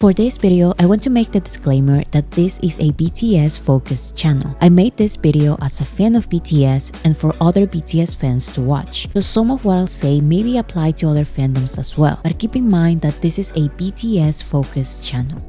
For this video, I want to make the disclaimer that this is a BTS focused channel. I made this video as a fan of BTS and for other BTS fans to watch, so some of what I'll say may be applied to other fandoms as well, but keep in mind that this is a BTS focused channel.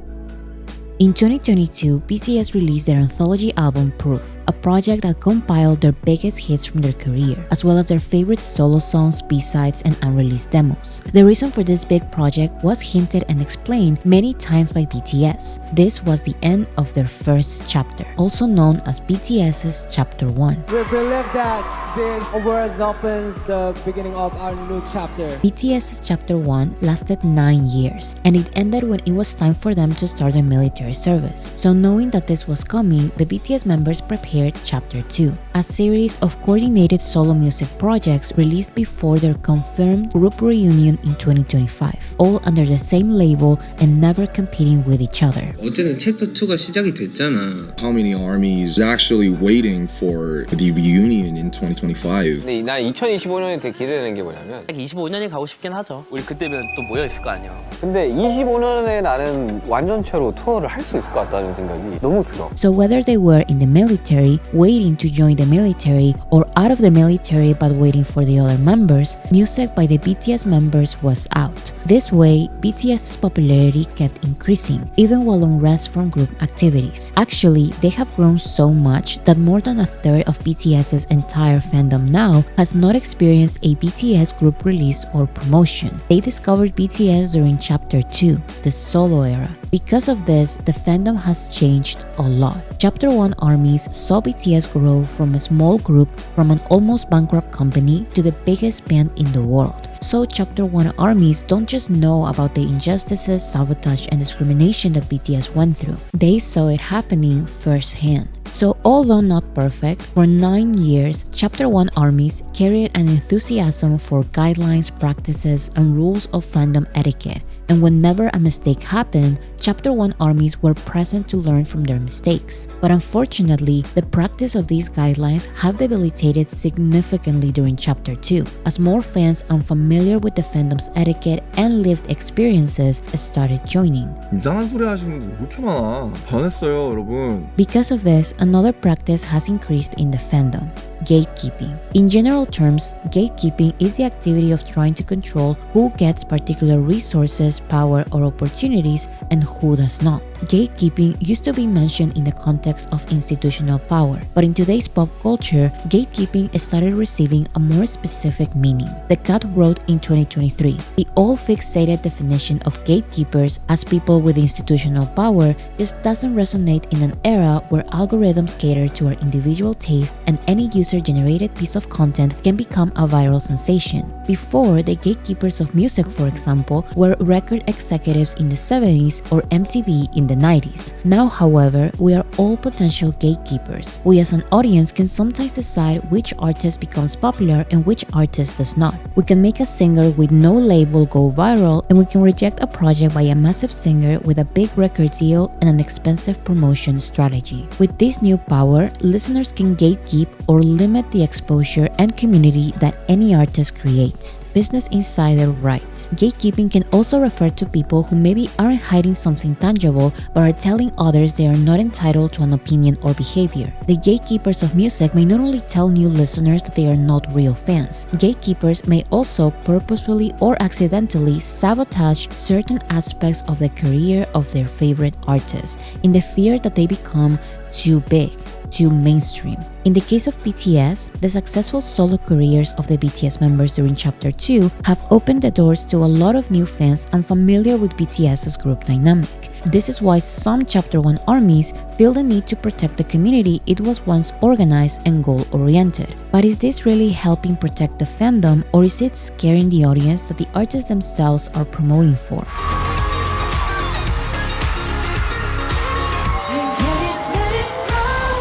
In 2022, BTS released their anthology album Proof, a project that compiled their biggest hits from their career, as well as their favorite solo songs, B-sides, and unreleased demos. The reason for this big project was hinted and explained many times by BTS. This was the end of their first chapter, also known as BTS's Chapter 1. We believe that this words opens the beginning of our new chapter. BTS's Chapter 1 lasted 9 years, and it ended when it was time for them to start their military service. So knowing that this was coming, the BTS members prepared Chapter 2, a series of coordinated solo music projects released before their confirmed group reunion in 2025, all under the same label and never competing with each other. 어쨌든 챕터 2가 시작이 됐잖아. How many armies actually waiting for the reunion in 2025? 근데 난 2025년에 되게 기대되는 게 뭐냐면 25년이 가고 싶긴 하죠. 우리 그때면 또 모여 있을 거 아니야. 근데 25년에 나는 완전체로 투어를 할 수 있을 것 같다는 생각이 너무 들어. So whether they were in the military, waiting to join the military, or out of the military but waiting for the other members, music by the BTS members was out. This way, BTS's popularity kept increasing, even while on rest from group activities. Actually, they have grown so much that more than a third of BTS's entire fandom now has not experienced a BTS group release or promotion. They discovered BTS during Chapter 2, the solo era. Because of this, the fandom has changed a lot. Chapter 1 armies saw BTS grow from a small group from an almost bankrupt company to the biggest band in the world. So Chapter 1 armies don't just know about the injustices, sabotage, and discrimination that BTS went through. They saw it happening firsthand. So although not perfect, for 9 years, Chapter 1 armies carried an enthusiasm for guidelines, practices, and rules of fandom etiquette. And whenever a mistake happened, Chapter 1 armies were present to learn from their mistakes. But unfortunately, the practice of these guidelines have debilitated significantly during Chapter 2, as more fans unfamiliar with the fandom's etiquette and lived experiences started joining. 이상한 소리 하시는 분들 왜 이렇게 많아? 반했어요, 여러분. Because of this, another practice has increased in the fandom: gatekeeping. In general terms, gatekeeping is the activity of trying to control who gets particular resources, power, or opportunities and who does not. Gatekeeping used to be mentioned in the context of institutional power, but in today's pop culture, gatekeeping started receiving a more specific meaning. The Cut wrote in 2023, "The all-fixated definition of gatekeepers as people with institutional power just doesn't resonate in an era where algorithms cater to our individual taste and any user-generated piece of content can become a viral sensation." Before, the gatekeepers of music, for example, were record executives in the 70s or MTV in the 90s. Now, however, we are all potential gatekeepers. We as an audience can sometimes decide which artist becomes popular and which artist does not. We can make a singer with no label go viral, and we can reject a project by a massive singer with a big record deal and an expensive promotion strategy. With this new power, listeners can gatekeep or limit the exposure and community that any artist creates. Business Insider writes, "Gatekeeping can also refer to people who maybe aren't hiding something tangible but are telling others they are not entitled to an opinion or behavior. The gatekeepers of music may not only tell new listeners that they are not real fans, gatekeepers may also purposefully or accidentally sabotage certain aspects of the career of their favorite artists in the fear that they become too big, too mainstream." In the case of BTS, the successful solo careers of the BTS members during Chapter 2 have opened the doors to a lot of new fans unfamiliar with BTS's group dynamic. This is why some Chapter 1 armies feel the need to protect the community it was once organized and goal-oriented. But is this really helping protect the fandom, or is it scaring the audience that the artists themselves are promoting for?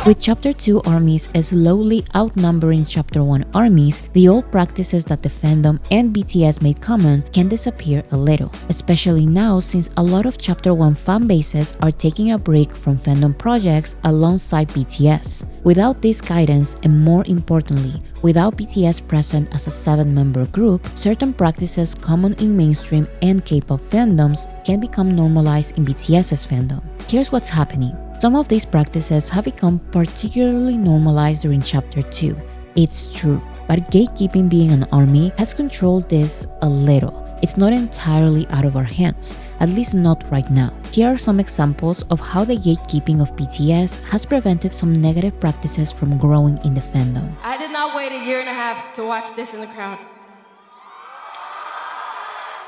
With Chapter 2 armies slowly outnumbering Chapter 1 armies, the old practices that the fandom and BTS made common can disappear a little, especially now since a lot of Chapter 1 fanbases are taking a break from fandom projects alongside BTS. Without this guidance, and more importantly, without BTS present as a 7-member group, certain practices common in mainstream and K-pop fandoms can become normalized in BTS's fandom. Here's what's happening. Some of these practices have become particularly normalized during Chapter 2. It's true, but gatekeeping being an army has controlled this a little. It's not entirely out of our hands, at least not right now. Here are some examples of how the gatekeeping of BTS has prevented some negative practices from growing in the fandom. I did not wait a year and a half to watch this in the crowd.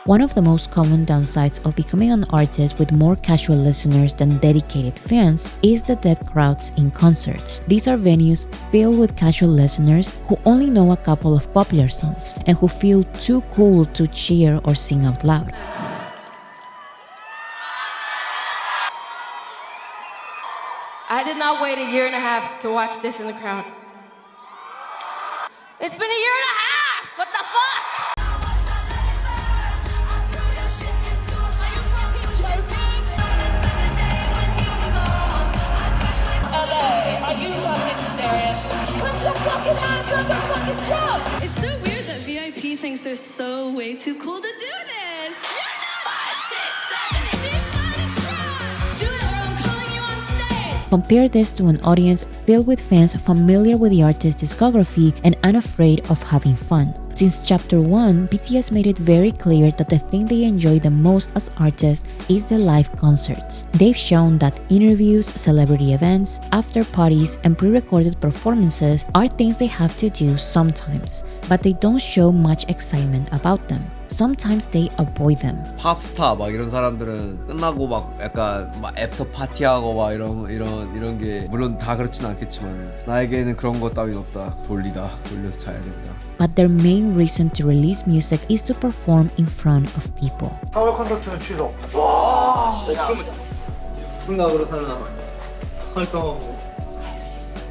One of the most common downsides of becoming an artist with more casual listeners than dedicated fans is the dead crowds in concerts. These are venues filled with casual listeners who only know a couple of popular songs and who feel too cool to cheer or sing out loud. I did not wait a year and a half to watch this in the crowd. It's been a year and a half! What the fuck? It's so weird that VIP thinks they're so way too cool to do this. 5, 6, 7, if you finally try, do it or I'm calling you on stage. Compare this to an audience filled with fans familiar with the artist's discography and unafraid of having fun. Since Chapter 1, BTS made it very clear that the thing they enjoy the most as artists is the live concerts. They've shown that interviews, celebrity events, after parties, and pre-recorded performances are things they have to do sometimes, but they don't show much excitement about them. Sometimes they avoid them. 팝스타 막 이런 사람들은 끝나고 막 약간 막 애프터 파티하고 막 이런 게 물론 다 그렇진 않겠지만 나에게는 그런 거 따윈 없다. 돌려서 자야 된다. But their main reason to release music is to perform in front of people. 4월 콘서트는 취소. 무슨 낙으로 사나 활동하고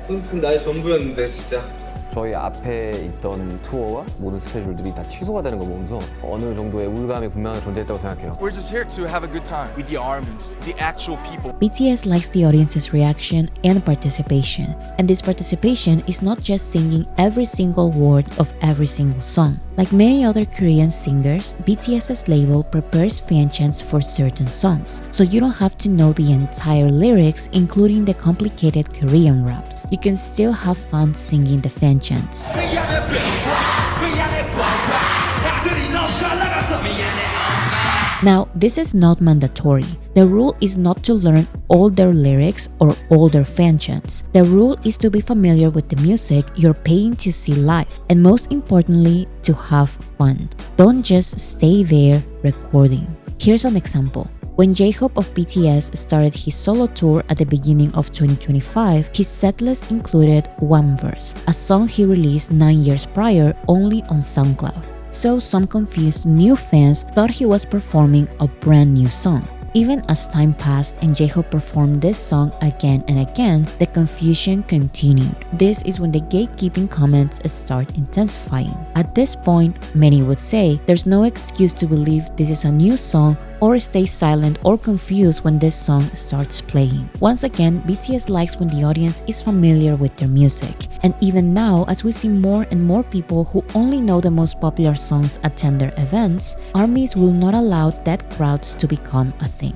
콘서트는 나의 전부였는데 진짜. 저희 앞에 있던 투어와 모든 스케줄들이 다 취소가 되는 거 보면서 어느 정도의 우울감이 분명히 존재했다고 생각해요. We're just here to have a good time with the armies, the actual people. BTS likes the audience's reaction and participation, and this participation is not just singing every single word of every single song. Like many other Korean singers, BTS's label prepares fan chants for certain songs, so you don't have to know the entire lyrics, including the complicated Korean raps. You can still have fun singing the fan chants. Now, this is not mandatory. The rule is not to learn all their lyrics or all their fan chants. The rule is to be familiar with the music you're paying to see live, and most importantly, to have fun. Don't just stay there recording. Here's an example. When J-Hope of BTS started his solo tour at the beginning of 2025, his setlist included one verse, a song he released 9 years prior only on SoundCloud. So some confused new fans thought he was performing a brand new song. Even as time passed and J-Hope performed this song again and again, the confusion continued. This is when the gatekeeping comments start intensifying. At this point, many would say there's no excuse to believe this is a new song or stay silent or confused when this song starts playing. Once again, BTS likes when the audience is familiar with their music. And even now, as we see more and more people who only know the most popular songs attend their events, armies will not allow dead crowds to become a thing.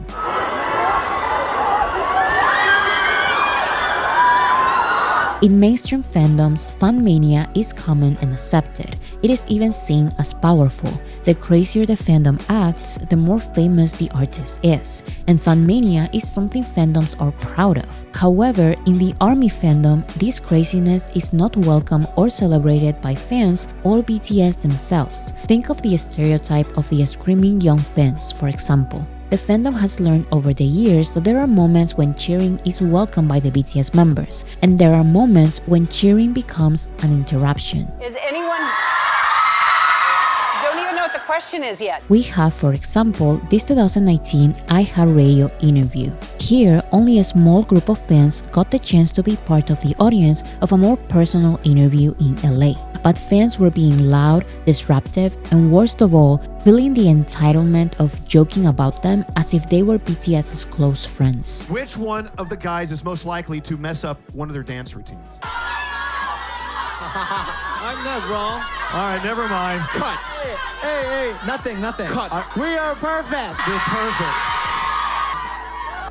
In mainstream fandoms, fan mania is common and accepted. It is even seen as powerful. The crazier the fandom acts, the more famous the artist is. And fan mania is something fandoms are proud of. However, in the ARMY fandom, this craziness is not welcome or celebrated by fans or BTS themselves. Think of the stereotype of the screaming young fans, for example. The fandom has learned over the years that there are moments when cheering is welcomed by the BTS members, and there are moments when cheering becomes an interruption. Is anyone... Don't even know what the question is yet. We have, for example, this 2019 iHeartRadio interview. Here, only a small group of fans got the chance to be part of the audience of a more personal interview in LA. But fans were being loud, disruptive, and worst of all, feeling the entitlement of joking about them as if they were BTS's close friends. Which one of the guys is most likely to mess up one of their dance routines? I'm not wrong. All right, never mind. Cut. Hey, nothing. Cut. We are perfect. You're perfect.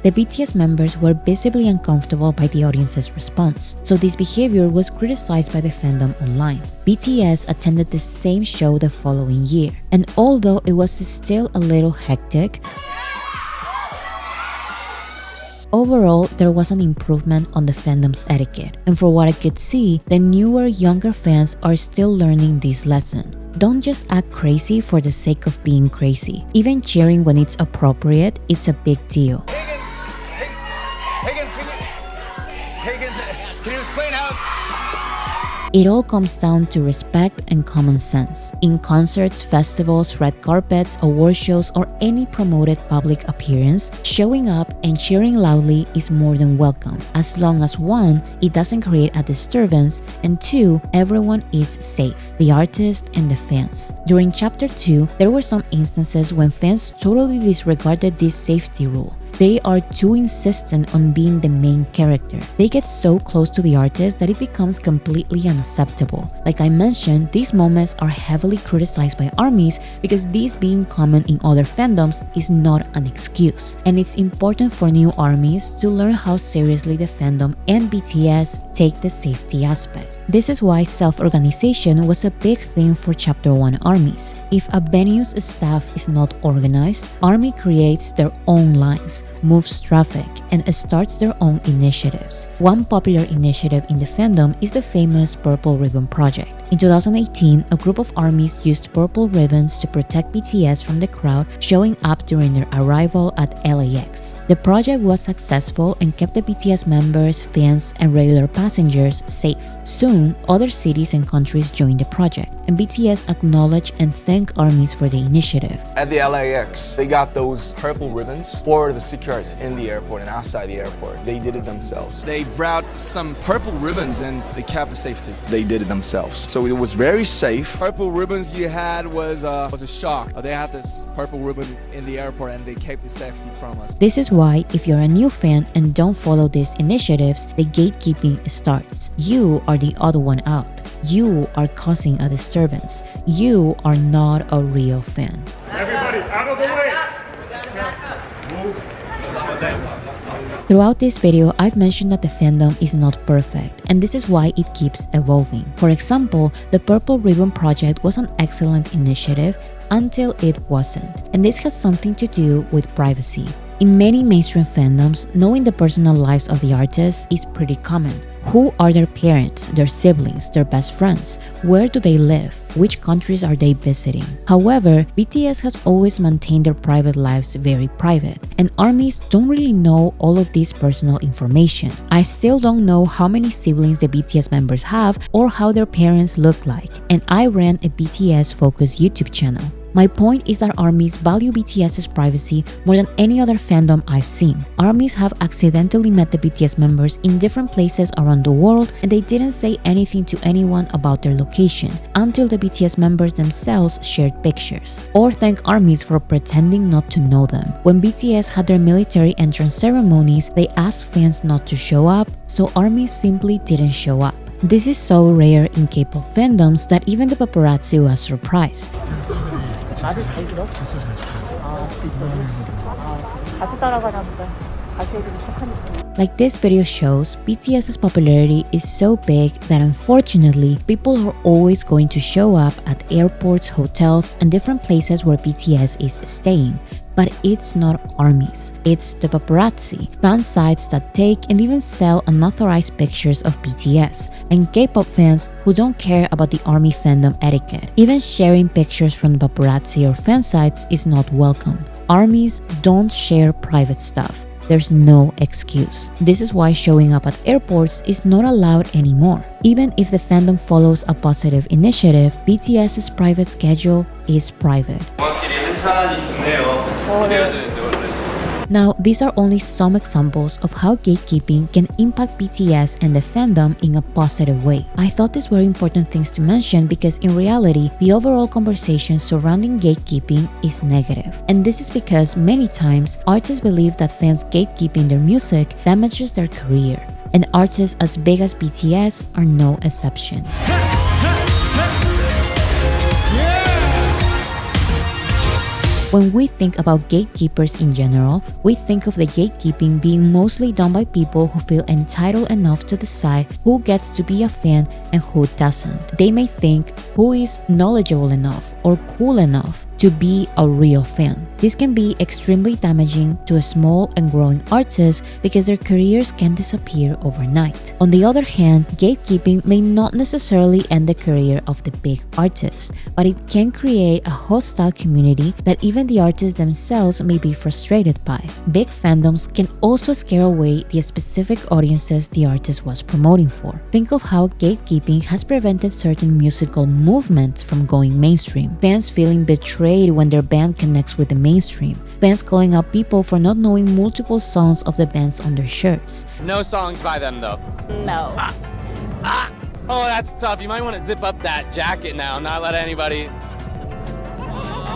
The BTS members were visibly uncomfortable by the audience's response, so this behavior was criticized by the fandom online. BTS attended the same show the following year, and although it was still a little hectic, overall, there was an improvement on the fandom's etiquette, and for what I could see, the newer, younger fans are still learning this lesson. Don't just act crazy for the sake of being crazy. Even cheering when it's appropriate, it's a big deal. Higgins, can you explain how? It all comes down to respect and common sense. In concerts, festivals, red carpets, award shows, or any promoted public appearance, showing up and cheering loudly is more than welcome, as long as 1, it doesn't create a disturbance, and 2, everyone is safe, the artist and the fans. During Chapter 2, there were some instances when fans totally disregarded this safety rule. They are too insistent on being the main character. They get so close to the artist that it becomes completely unacceptable. Like I mentioned, these moments are heavily criticized by ARMYs because this being common in other fandoms is not an excuse. And it's important for new ARMYs to learn how seriously the fandom and BTS take the safety aspect. This is why self-organization was a big thing for Chapter 1 ARMYs. If a venue's staff is not organized, ARMY creates their own lines, moves traffic, and starts their own initiatives. One popular initiative in the fandom is the famous Purple Ribbon Project. In 2018, a group of ARMYs used purple ribbons to protect BTS from the crowd showing up during their arrival at LAX. The project was successful and kept the BTS members, fans, and regular passengers safe. Soon, other cities and countries joined the project, and BTS acknowledged and thanked ARMYs for the initiative. At the LAX, they got those purple ribbons for the security in the airport and outside the airport. They did it themselves. They brought some purple ribbons and they kept the safety. They did it themselves. So it was very safe. Purple ribbons you had was a shock. They had this purple ribbon in the airport and they kept the safety from us. This is why, if you're a new fan and don't follow these initiatives, the gatekeeping starts. You are the other one out. You are causing a disturbance. You are not a real fan. Everybody, out of the way! Throughout this video, I've mentioned that the fandom is not perfect, and this is why it keeps evolving. For example, the Purple Ribbon Project was an excellent initiative until it wasn't, and this has something to do with privacy. In many mainstream fandoms, knowing the personal lives of the artists is pretty common. Who are their parents, their siblings, their best friends? Where do they live? Which countries are they visiting? However, BTS has always maintained their private lives very private, and ARMYs don't really know all of this personal information. I still don't know how many siblings the BTS members have or how their parents look like, and I ran a BTS-focused YouTube channel. My point is that ARMYs value BTS's privacy more than any other fandom I've seen. ARMYs have accidentally met the BTS members in different places around the world, and they didn't say anything to anyone about their location until the BTS members themselves shared pictures. Or thank ARMYs for pretending not to know them. When BTS had their military entrance ceremonies, they asked fans not to show up, so ARMYs simply didn't show up. This is so rare in K-pop fandoms that even the paparazzi was surprised. 말을 잘 들어? 가수 따라가나 보다. 가수 애들이 착하니까. Like this video shows, BTS's popularity is so big that unfortunately, people are always going to show up at airports, hotels, and different places where BTS is staying. But it's not ARMYs, it's the paparazzi, fan sites that take and even sell unauthorized pictures of BTS, and K-pop fans who don't care about the ARMY fandom etiquette. Even sharing pictures from the paparazzi or fan sites is not welcome. ARMYs don't share private stuff. there's no excuse. This is why showing up at airports is not allowed anymore. Even if the fandom follows a positive initiative, BTS's private schedule is private. Now, these are only some examples of how gatekeeping can impact BTS and the fandom in a positive way. I thought these were important things to mention because in reality, the overall conversation surrounding gatekeeping is negative. And this is because many times, artists believe that fans gatekeeping their music damages their career. And artists as big as BTS are no exception. When we think about gatekeepers in general, we think of the gatekeeping being mostly done by people who feel entitled enough to decide who gets to be a fan and who doesn't. They may think who is knowledgeable enough or cool enough to be a real fan. This can be extremely damaging to a small and growing artist because their careers can disappear overnight. On the other hand, gatekeeping may not necessarily end the career of the big artist, but it can create a hostile community that even the artists themselves may be frustrated by. Big fandoms can also scare away the specific audiences the artist was promoting for. Think of how gatekeeping has prevented certain musical movements from going mainstream. Fans feeling betrayed when their band connects with the mainstream. Fans calling out people for not knowing multiple songs of the bands on their shirts. No songs by them though. No. Oh, that's tough. You might want to zip up that jacket now, not let anybody.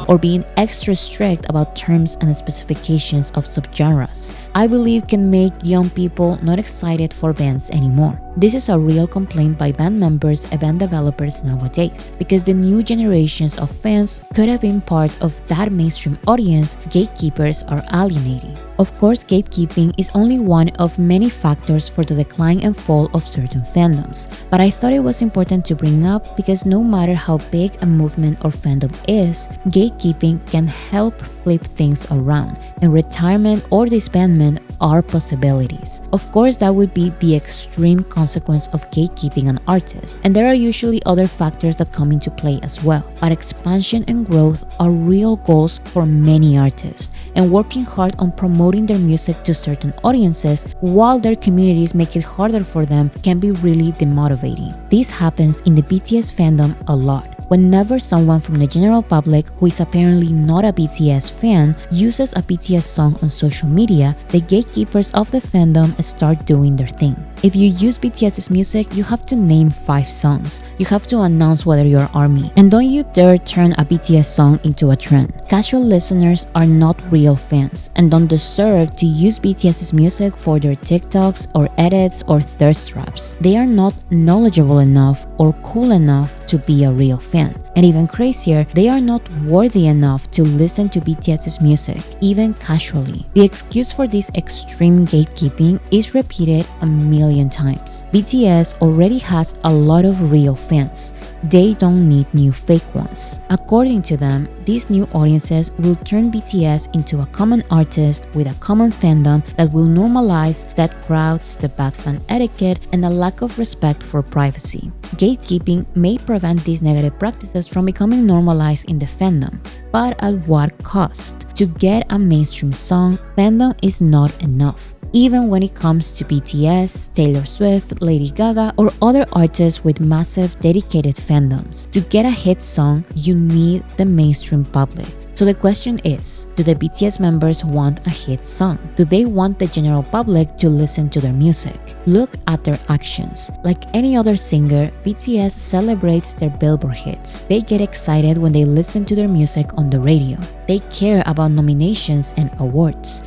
Or being extra strict about terms and specifications of subgenres, I believe can make young people not excited for bands anymore. This is a real complaint by band members and band developers nowadays, because the new generations of fans could have been part of that mainstream audience gatekeepers are alienating. Of course, gatekeeping is only one of many factors for the decline and fall of certain fandoms, but I thought it was important to bring up because no matter how big a movement or fandom is, gatekeeping can help flip things around, and retirement or disbandment are possibilities. Of course, that would be the extreme consequence of gatekeeping an artist, and there are usually other factors that come into play as well. But expansion and growth are real goals for many artists, and working hard on promoting their music to certain audiences while their communities make it harder for them can be really demotivating. This happens in the BTS fandom a lot. Whenever someone from the general public who is apparently not a BTS fan uses a BTS song on social media, the gatekeepers of the fandom start doing their thing. If you use BTS's music, you have to name 5 songs. You have to announce whether you're ARMY. And don't you dare turn a BTS song into a trend. Casual listeners are not real fans and don't deserve to use BTS's music for their TikToks or edits or thirst traps. They are not knowledgeable enough or cool enough to be a real fan. And even crazier, they are not worthy enough to listen to BTS's music, even casually. The excuse for this extreme gatekeeping is repeated a million times. BTS already has a lot of real fans. They don't need new fake ones. According to them, these new audiences will turn BTS into a common artist with a common fandom that will normalize that crowds, the bad fan etiquette, and a lack of respect for privacy. Gatekeeping may prevent these negative practices from becoming normalized in the fandom, but at what cost? To get a mainstream song, fandom is not enough. Even when it comes to BTS, Taylor Swift, Lady Gaga, or other artists with massive dedicated fandoms. To get a hit song, you need the mainstream public. So the question is, do the BTS members want a hit song? Do they want the general public to listen to their music? Look at their actions. Like any other singer, BTS celebrates their Billboard hits. They get excited when they listen to their music on the radio. They care about nominations and awards.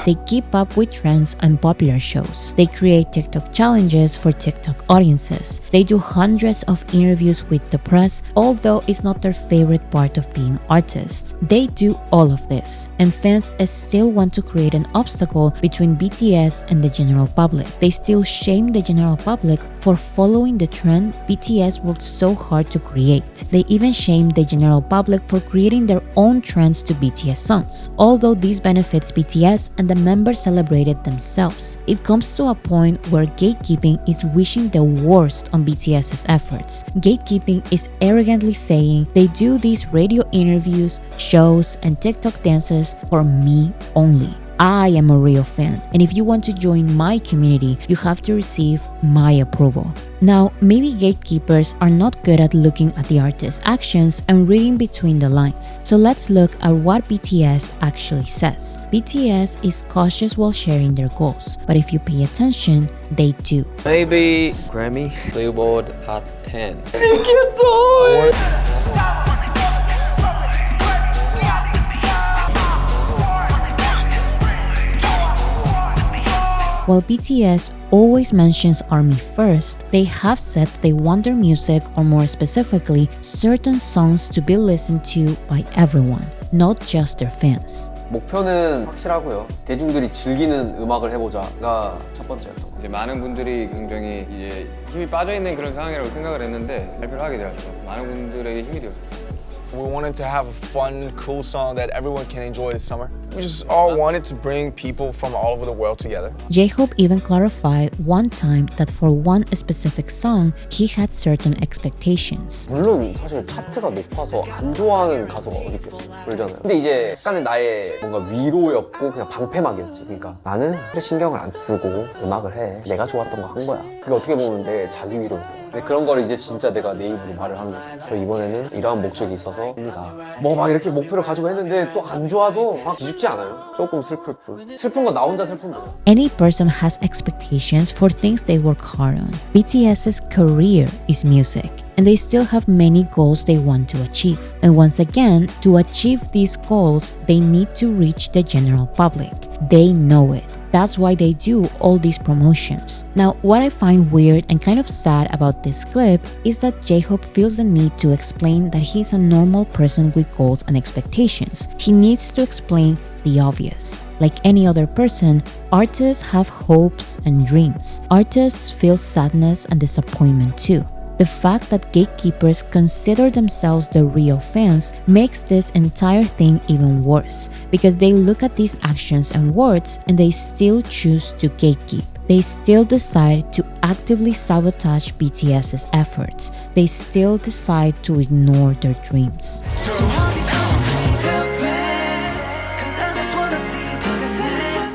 They keep up with trends and popular shows. They create TikTok challenges for TikTok audiences. They do hundreds of interviews with the press, although it's not their favorite part of being artists. They do all of this, and fans still want to create an obstacle between BTS and the general public. They still shame the general public for following the trend BTS worked so hard to create. They even shamed the general public for creating their own trends to BTS songs, although this benefits BTS and the members celebrated themselves. It comes to a point where gatekeeping is wishing the worst on BTS's efforts. Gatekeeping is arrogantly saying they do these radio interviews, shows, and TikTok dances for me only. I am a real fan, and if you want to join my community, you have to receive my approval. Now, maybe gatekeepers are not good at looking at the artist's actions and reading between the lines. So let's look at what BTS actually says. BTS is cautious while sharing their goals, but if you pay attention, they do. Maybe Grammy, Billboard Hot 10. While BTS always mentions ARMY first, they have said they want their music, or more specifically, certain songs to be listened to by everyone, not just their fans. 목표는 확실하고요. 대중들이 즐기는 음악을 해보자가 첫 번째였던 것 같아요. 이제 많은 분들이 굉장히 이제 힘이 빠져 있는 그런 상황이라고 생각을 했는데 발표를 하게 되었죠. 많은 분들에게 힘이 되었습니다. We wanted to have a fun, cool song that everyone can enjoy this summer. We just all wanted to bring people from all over the world together. J-Hope even clarified one time that for one specific song, he had certain expectations. 물론 사실 차트가 높아서 안 좋아하는 가수가 어디 있겠어요. 그러잖아요. 근데 이제 약간의 나의 뭔가 위로였고 그냥 방패막이었지. 그러니까 나는 신경을 안 쓰고 음악을 해. 내가 좋았던 거 한 거야. 그게 어떻게 보면 내 자기 위로였던 근데 그런 거를 이제 진짜 내가 내 입으로 말을 한 거야. 저 이번에는 이러한 목적이 있어서 합니다. 뭐 막 이렇게 목표를 가지고 했는데 또 안 좋아도 막 기죽지 않아요. 조금 슬플 뿐. 슬픈 건 나 혼자 슬픈 거야. Any person has expectations for things they work hard on. BTS's career is music, and they still have many goals they want to achieve. And once again, to achieve these goals, they need to reach the general public. They know it. That's why they do all these promotions. Now, what I find weird and kind of sad about this clip is that J-Hope feels the need to explain that he's a normal person with goals and expectations. He needs to explain the obvious. Like any other person, artists have hopes and dreams. Artists feel sadness and disappointment too. The fact that gatekeepers consider themselves the real fans makes this entire thing even worse, because they look at these actions and words and they still choose to gatekeep. They still decide to actively sabotage BTS's efforts. They still decide to ignore their dreams.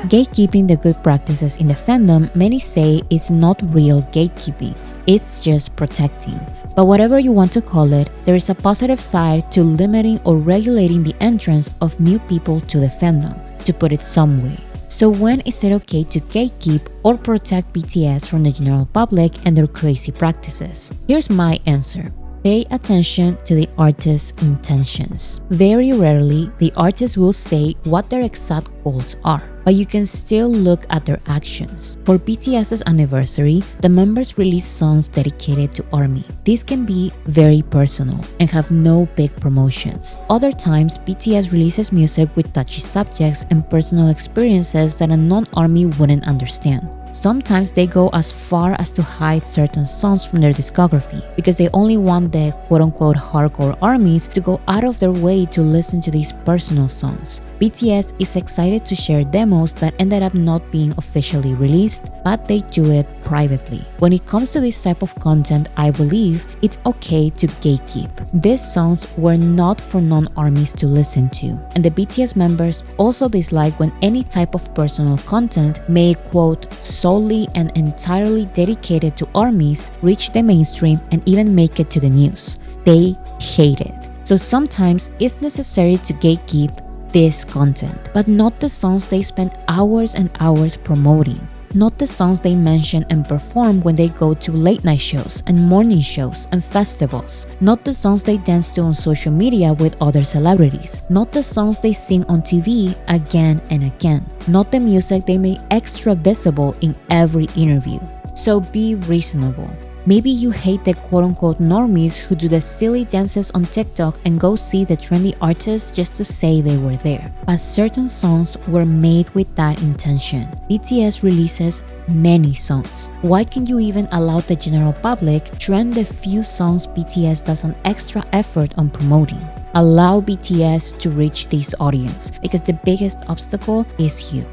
Gatekeeping the good practices in the fandom, many say, is not real gatekeeping. It's just protecting. But whatever you want to call it, there is a positive side to limiting or regulating the entrance of new people to the fandom, to put it some way. So when is it okay to gatekeep or protect BTS from the general public and their crazy practices? Here's my answer. Pay attention to the artist's intentions. Very rarely, the artist will say what their exact goals are, but you can still look at their actions. For BTS's anniversary, the members released songs dedicated to ARMY. These can be very personal and have no big promotions. Other times, BTS releases music with touchy subjects and personal experiences that a non-ARMY wouldn't understand. Sometimes they go as far as to hide certain songs from their discography because they only want the quote-unquote hardcore armies to go out of their way to listen to these personal songs. BTS is excited to share demos that ended up not being officially released, but they do it privately. When it comes to this type of content, I believe it's okay to gatekeep. These songs were not for non-armies to listen to, and the BTS members also dislike when any type of personal content made quote solely and entirely dedicated to armies reach the mainstream and even make it to the news. They hate it. So sometimes it's necessary to gatekeep this content, but not the songs they spend hours and hours promoting. Not the songs they mention and perform when they go to late night shows and morning shows and festivals. Not the songs they dance to on social media with other celebrities. Not the songs they sing on TV again and again. Not the music they make extra visible in every interview. So be reasonable. Maybe you hate the quote-unquote normies who do the silly dances on TikTok and go see the trendy artists just to say they were there. But certain songs were made with that intention. BTS releases many songs. Why can you even allow the general public trend the few songs BTS does an extra effort on promoting? Allow BTS to reach this audience because the biggest obstacle is you.